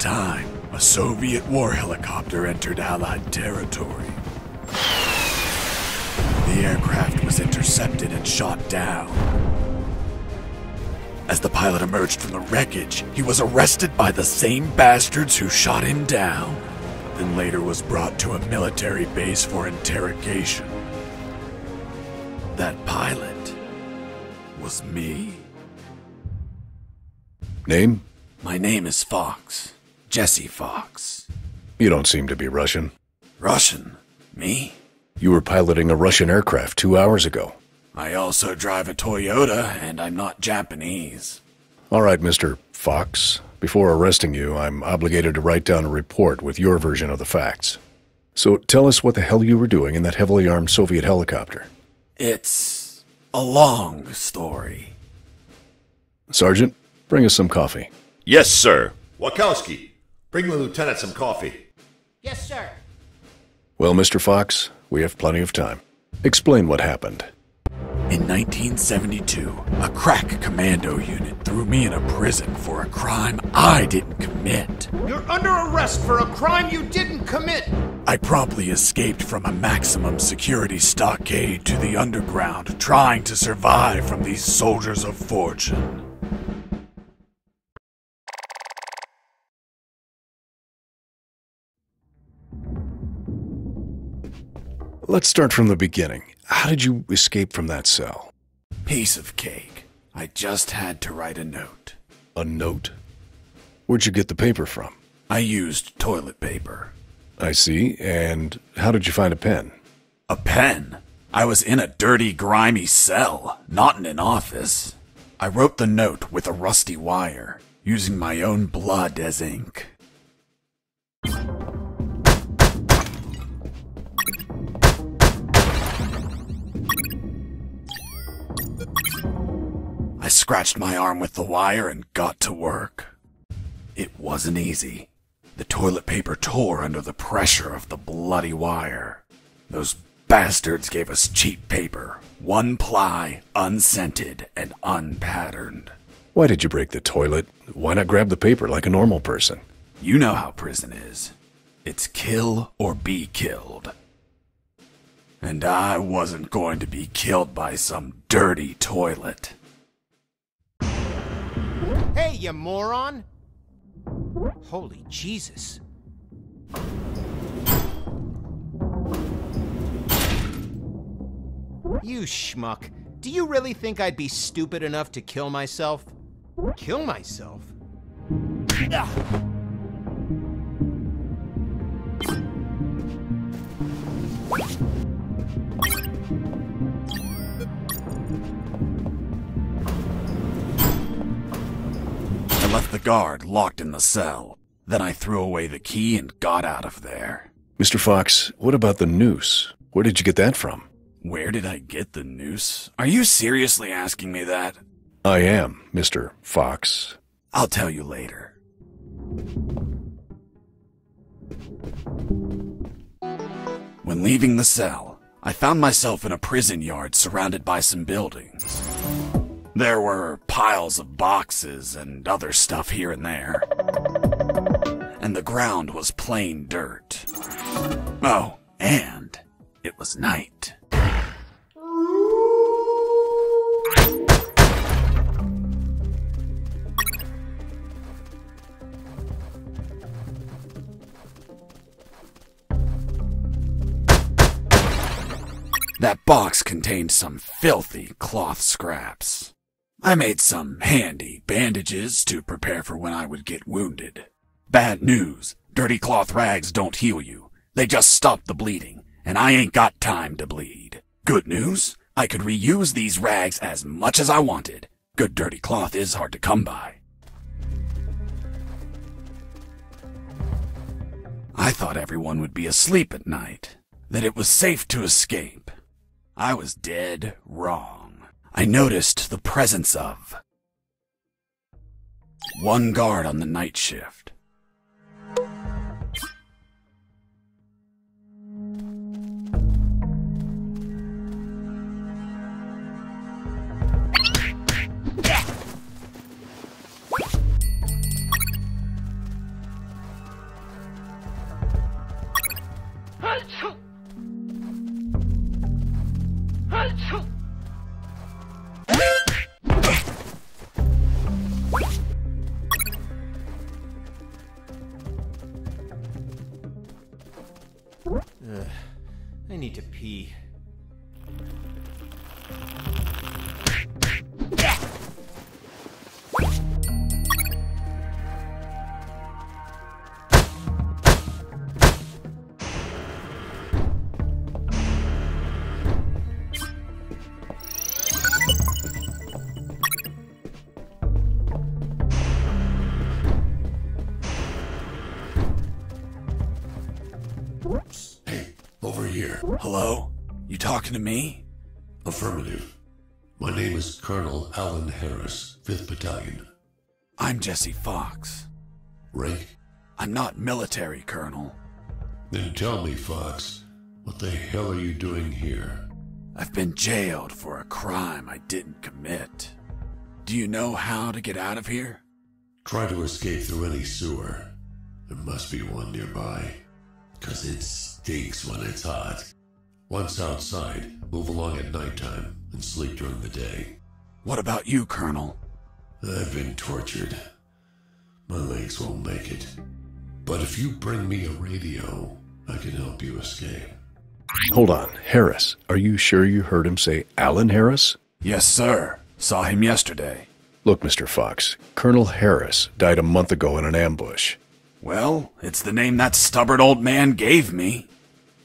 time, a Soviet war helicopter entered Allied territory. The aircraft was intercepted and shot down. As the pilot emerged from the wreckage, he was arrested by the same bastards who shot him down, then later was brought to a military base for interrogation. That pilot was me. Name? My name is Fox. Jesse Fox. You don't seem to be Russian. Russian? Me? You were piloting a Russian aircraft 2 hours ago. I also drive a Toyota, and I'm not Japanese. All right, Mr. Fox. Before arresting you, I'm obligated to write down a report with your version of the facts. So tell us what the hell you were doing in that heavily armed Soviet helicopter. It's a long story. Sergeant, bring us some coffee. Yes, sir. Wachowski, bring the lieutenant some coffee. Yes, sir. Well, Mr. Fox, we have plenty of time. Explain what happened. In 1972, a crack commando unit threw me in a prison for a crime I didn't commit. You're under arrest for a crime you didn't commit. I promptly escaped from a maximum security stockade to the underground, trying to survive from these soldiers of fortune. Let's start from the beginning. How did you escape from that cell? Piece of cake. I just had to write a note. A note? Where'd you get the paper from? I used toilet paper. I see. And how did you find a pen? A pen? I was in a dirty, grimy cell, not in an office. I wrote the note with a rusty wire, using my own blood as ink. I scratched my arm with the wire and got to work. It wasn't easy. The toilet paper tore under the pressure of the bloody wire. Those bastards gave us cheap paper, one ply, unscented, and unpatterned. Why did you break the toilet? Why not grab the paper like a normal person? You know how prison is. It's kill or be killed. And I wasn't going to be killed by some dirty toilet. Hey, you moron! Holy Jesus. You schmuck. Do you really think I'd be stupid enough to kill myself? Kill myself? Ugh. I left the guard locked in the cell. Then I threw away the key and got out of there. Mr. Fox, what about the noose? Where did you get that from? Where did I get the noose? Are you seriously asking me that? I am, Mr. Fox. I'll tell you later. When leaving the cell, I found myself in a prison yard surrounded by some buildings. There were piles of boxes and other stuff here and there. And the ground was plain dirt. Oh, and it was night. That box contained some filthy cloth scraps. I made some handy bandages to prepare for when I would get wounded. Bad news, dirty cloth rags don't heal you. They just stop the bleeding, and I ain't got time to bleed. Good news, I could reuse these rags as much as I wanted. Good dirty cloth is hard to come by. I thought everyone would be asleep at night, that it was safe to escape. I was dead wrong. I noticed the presence of one guard on the night shift. I need to pee. Hey, over here. Hello? You talking to me? Affirmative. My name is Colonel Alan Harris, 5th Battalion. I'm Jesse Fox. Rank? I'm not military, Colonel. Then tell me, Fox, what the hell are you doing here? I've been jailed for a crime I didn't commit. Do you know how to get out of here? Try to escape through any sewer. There must be one nearby. 'Cause it stinks when it's hot. Once outside, move along at nighttime and sleep during the day. What about you, Colonel? I've been tortured. My legs won't make it. But if you bring me a radio, I can help you escape. Hold on, Harris. Are you sure you heard him say Alan Harris? Yes, sir. Saw him yesterday. Look, Mr. Fox, Colonel Harris died a month ago in an ambush. Well, it's the name that stubborn old man gave me.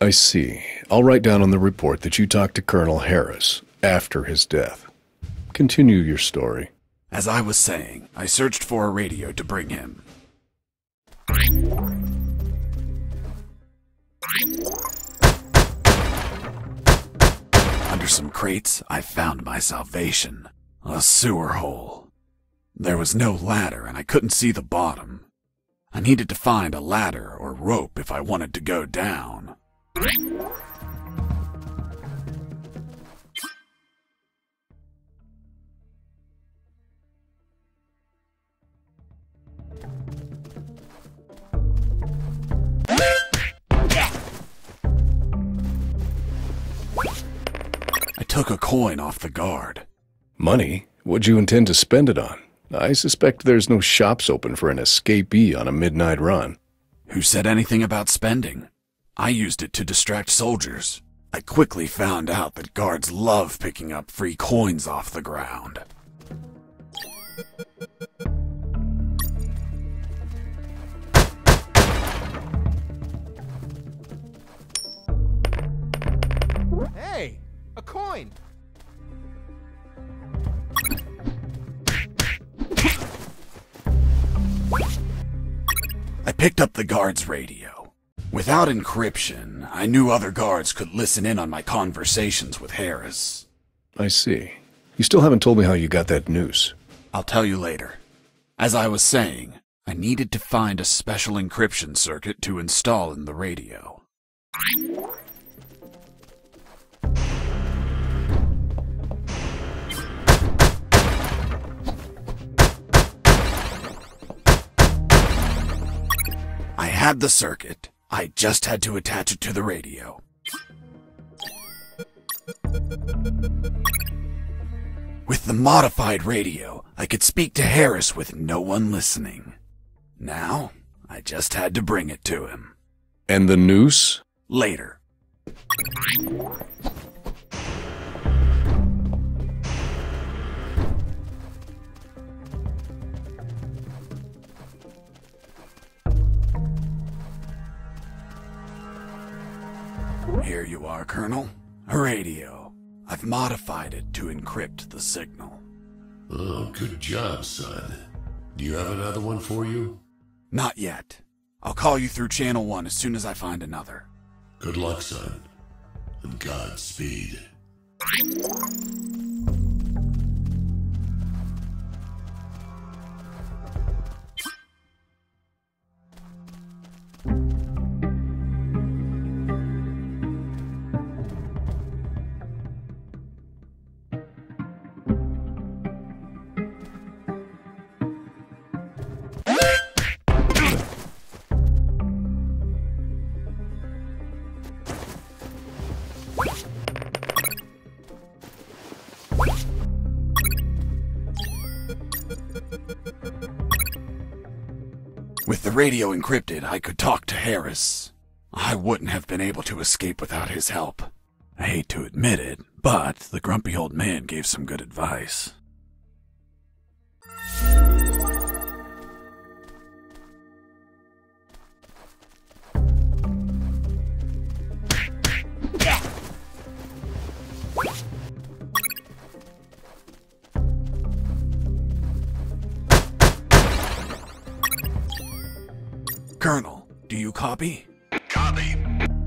I see. I'll write down on the report that you talked to Colonel Harris after his death. Continue your story. As I was saying, I searched for a radio to bring him. Under some crates, I found my salvation. A sewer hole. There was no ladder and I couldn't see the bottom. I needed to find a ladder or rope if I wanted to go down. I took a coin off the guard. Money? What'd you intend to spend it on? I suspect there's no shops open for an escapee on a midnight run. Who said anything about spending? I used it to distract soldiers. I quickly found out that guards love picking up free coins off the ground. Hey, a coin! I picked up the guard's radio. Without encryption, I knew other guards could listen in on my conversations with Harris. I see. You still haven't told me how you got that noose. I'll tell you later. As I was saying, I needed to find a special encryption circuit to install in the radio. I had the circuit. I just had to attach it to the radio. With the modified radio, I could speak to Harris with no one listening. Now, I just had to bring it to him. And the noose? Later. Here you are, Colonel. A radio. I've modified it to encrypt the signal. Oh, good job, son. Do you have another one for you? Not yet. I'll call you through Channel 1 as soon as I find another. Good luck, son. And Godspeed. radio encrypted, I could talk to Harris. I wouldn't have been able to escape without his help. I hate to admit it, but the grumpy old man gave some good advice. Colonel, do you copy? Copy.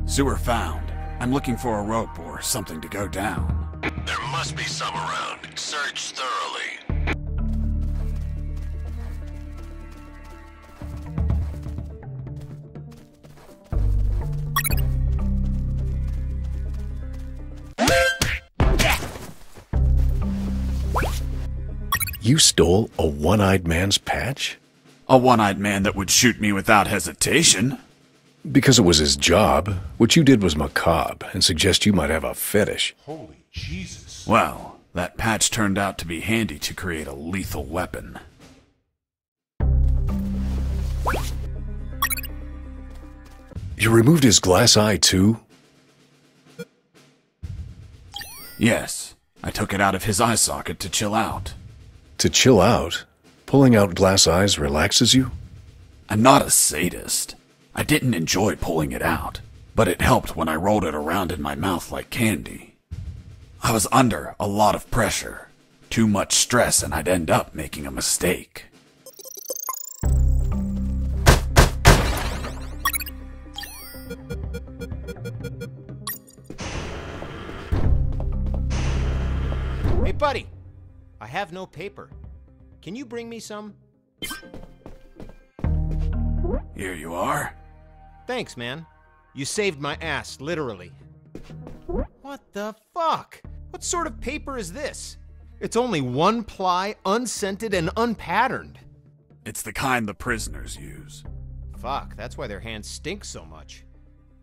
Sewer found. I'm looking for a rope or something to go down. There must be some around. Search thoroughly. You stole a one-eyed man's patch? A one-eyed man that would shoot me without hesitation. Because it was his job. What you did was macabre and suggest you might have a fetish. Holy Jesus. Well, that patch turned out to be handy to create a lethal weapon. You removed his glass eye too? Yes, I took it out of his eye socket to chill out. To chill out? Pulling out glass eyes relaxes you? I'm not a sadist. I didn't enjoy pulling it out, but it helped when I rolled it around in my mouth like candy. I was under a lot of pressure. Too much stress and I'd end up making a mistake. Hey, buddy. I have no paper. Can you bring me some? Here you are. Thanks, man. You saved my ass, literally. What the fuck? What sort of paper is this? It's only one ply, unscented, and unpatterned. It's the kind the prisoners use. Fuck, that's why their hands stink so much.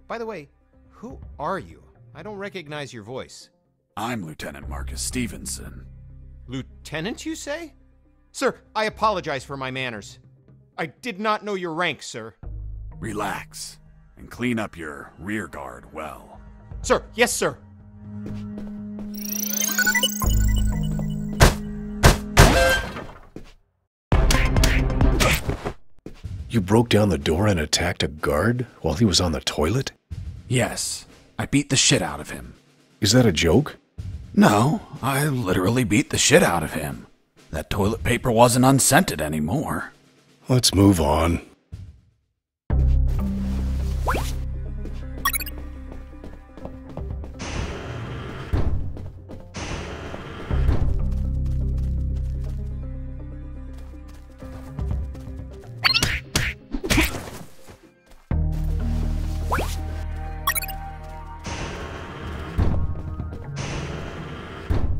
By the way, who are you? I don't recognize your voice. I'm Lieutenant Marcus Stevenson. Lieutenant, you say? Sir, I apologize for my manners. I did not know your rank, sir. Relax and clean up your rear guard well. Sir, yes, sir. You broke down the door and attacked a guard while he was on the toilet? Yes, I beat the shit out of him. Is that a joke? No, I literally beat the shit out of him. That toilet paper wasn't unscented anymore. Let's move on.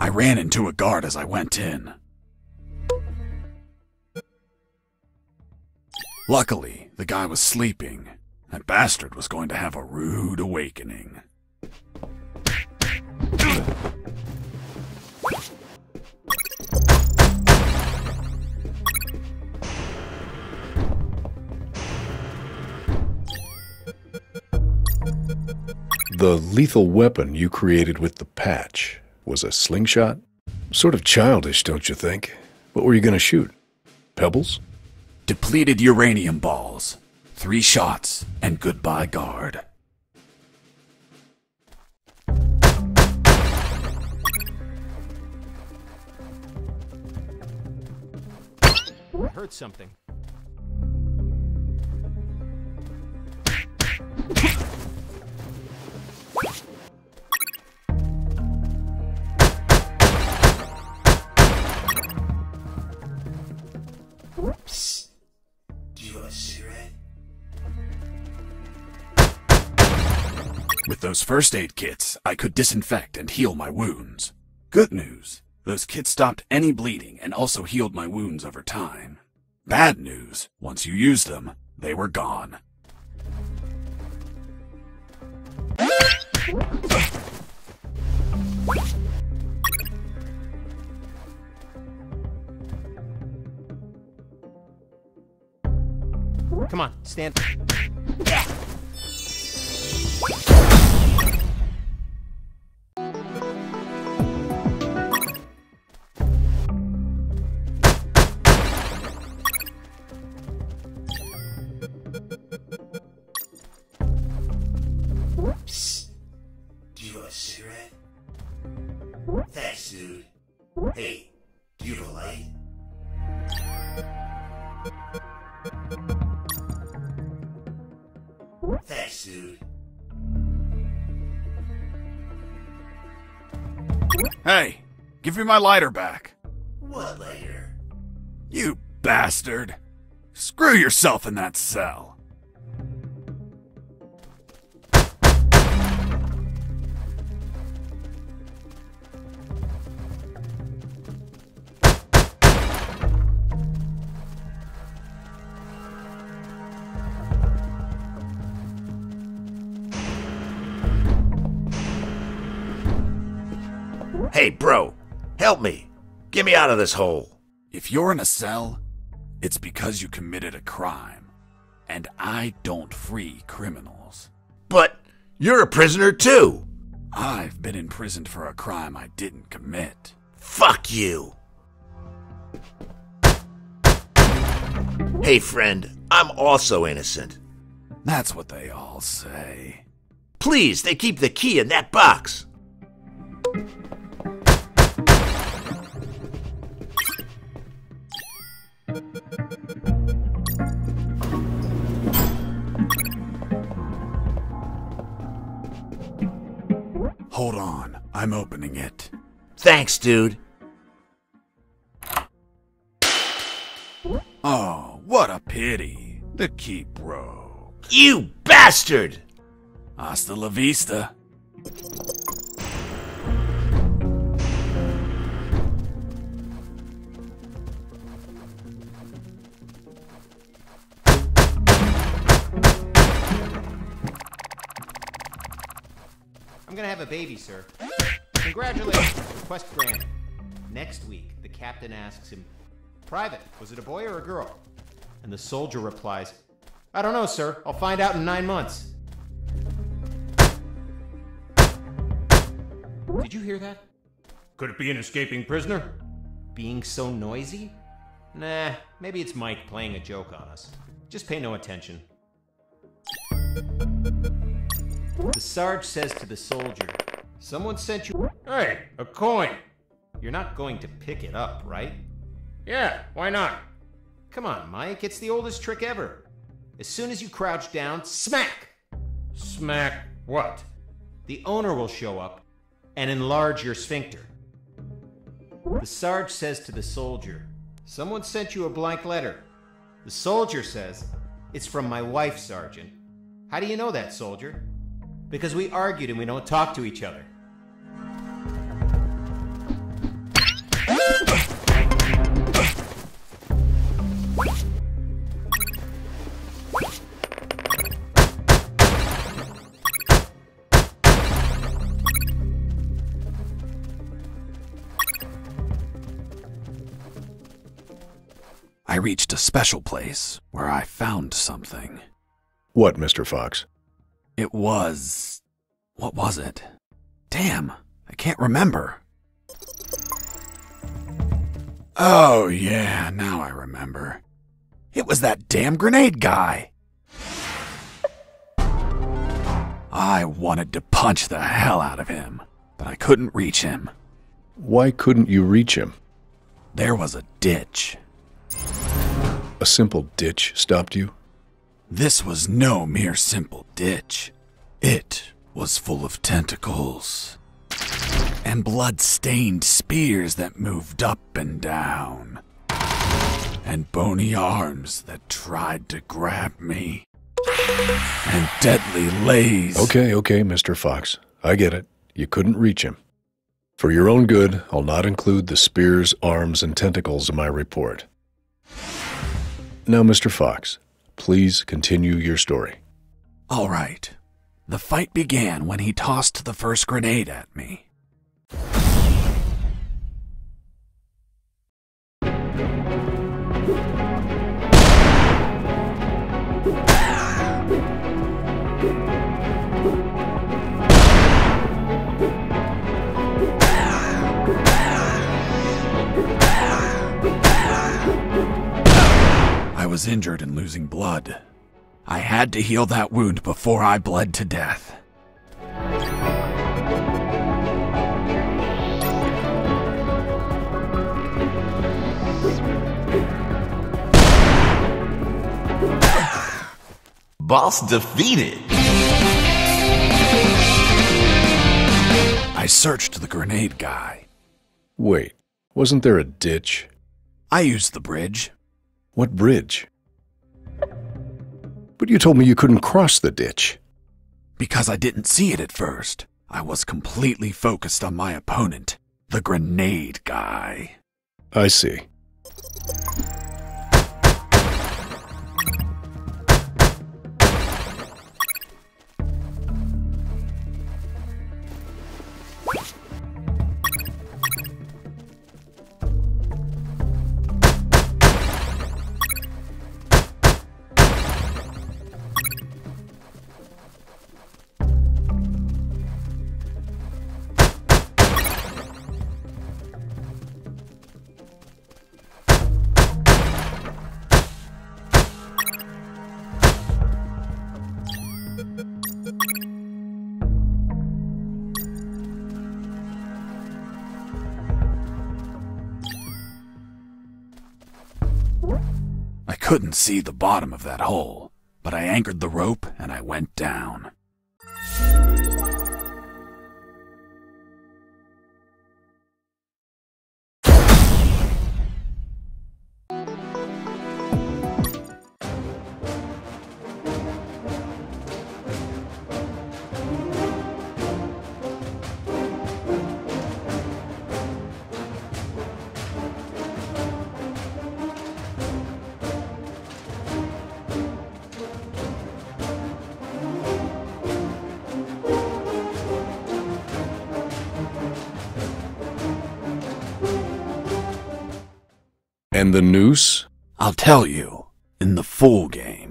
I ran into a guard as I went in. Luckily, the guy was sleeping. That bastard was going to have a rude awakening. The lethal weapon you created with the patch was a slingshot? Sort of childish, don't you think? What were you going to shoot? Pebbles? Depleted uranium balls. 3 shots, and goodbye, guard. I heard something. Psst. Do you have a cigarette? With those first aid kits, I could disinfect and heal my wounds. Good news, those kits stopped any bleeding and also healed my wounds over time. Bad news, once you used them, they were gone. Come on, stand. Psst. Do you have a cigarette? Thanks, dude. Hey, do you have a light? Thanks, dude. Hey, give me my lighter back. What lighter? You bastard. Screw yourself in that cell. Hey, bro, help me. Get me out of this hole. If you're in a cell, it's because you committed a crime. And I don't free criminals. But you're a prisoner too. I've been imprisoned for a crime I didn't commit. Fuck you. Hey, friend, I'm also innocent. That's what they all say. Please, they keep the key in that box. Hold on, I'm opening it. Thanks, dude. Oh, what a pity. The key broke. You bastard! Hasta la vista. I'm gonna have a baby, sir. Congratulations, request granted. Next week, the captain asks him, "Private, was it a boy or a girl?" And the soldier replies, "I don't know, sir. I'll find out in 9 months." Did you hear that? Could it be an escaping prisoner? Being so noisy? Nah, maybe it's Mike playing a joke on us. Just pay no attention. The Sarge says to the soldier, "Someone sent you..." "Hey, a coin!" "You're not going to pick it up, right?" "Yeah, why not?" "Come on, Mike, it's the oldest trick ever. As soon as you crouch down, smack!" "Smack what?" "The owner will show up and enlarge your sphincter." The Sarge says to the soldier, "Someone sent you a blank letter." The soldier says, "It's from my wife, Sergeant." "How do you know that, soldier?" "Because we argued and we don't talk to each other." I reached a special place where I found something. What, Mr. Fox? It was... what was it? Damn, I can't remember. Oh yeah, now I remember. It was that damn grenade guy. I wanted to punch the hell out of him, but I couldn't reach him. Why couldn't you reach him? There was a ditch. A simple ditch stopped you? This was no mere simple ditch. It was full of tentacles and blood-stained spears that moved up and down, and bony arms that tried to grab me, and deadly lays. Okay, Mr. Fox. I get it. You couldn't reach him. For your own good, I'll not include the spears, arms, and tentacles in my report. Now, Mr. Fox, please continue your story. All right. The fight began when he tossed the first grenade at me. was injured and losing blood. I had to heal that wound before I bled to death. Boss defeated. I searched the grenade guy. Wait, wasn't there a ditch? I used the bridge. What bridge? But you told me you couldn't cross the ditch. Because I didn't see it at first. I was completely focused on my opponent, the grenade guy. I see. I couldn't see the bottom of that hole, but I anchored the rope and I went down. And the noose? I'll tell you, in the full game.